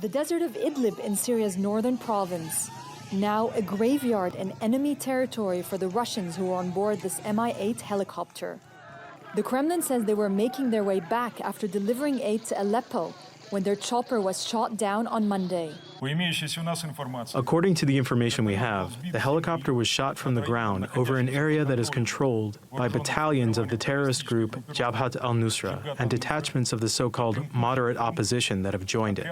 The desert of Idlib in Syria's northern province, now a graveyard in enemy territory for the Russians who were on board this Mi-8 helicopter. The Kremlin says they were making their way back after delivering aid to Aleppo when their chopper was shot down on Monday. According to the information we have, the helicopter was shot from the ground over an area that is controlled by battalions of the terrorist group Jabhat al-Nusra and detachments of the so-called moderate opposition that have joined it.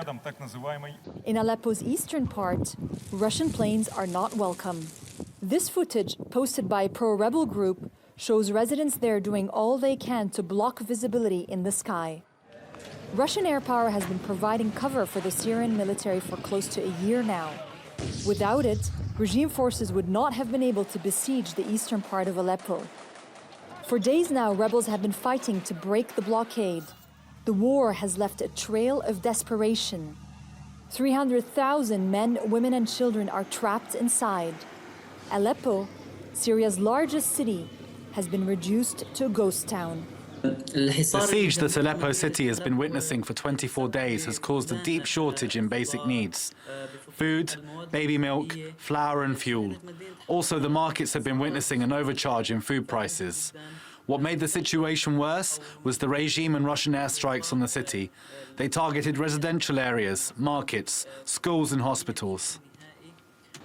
In Aleppo's eastern part, Russian planes are not welcome. This footage, posted by a pro-rebel group, shows residents there doing all they can to block visibility in the sky. Russian air power has been providing cover for the Syrian military for close to a year now. Without it, regime forces would not have been able to besiege the eastern part of Aleppo. For days now, rebels have been fighting to break the blockade. The war has left a trail of desperation. 300,000 men, women, and children are trapped inside. Aleppo, Syria's largest city, has been reduced to a ghost town. The siege that Aleppo city has been witnessing for 24 days has caused a deep shortage in basic needs: food, baby milk, flour and fuel. Also, the markets have been witnessing an overcharge in food prices. What made the situation worse was the regime and Russian airstrikes on the city. They targeted residential areas, markets, schools and hospitals.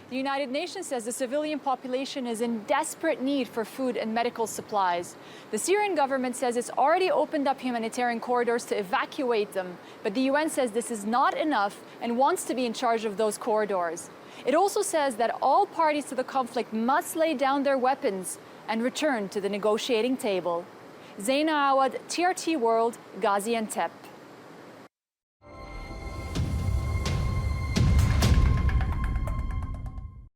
The United Nations says the civilian population is in desperate need for food and medical supplies. The Syrian government says it's already opened up humanitarian corridors to evacuate them, but the UN says this is not enough and wants to be in charge of those corridors. It also says that all parties to the conflict must lay down their weapons and return to the negotiating table. Zeina Awad, TRT World, Gaziantep.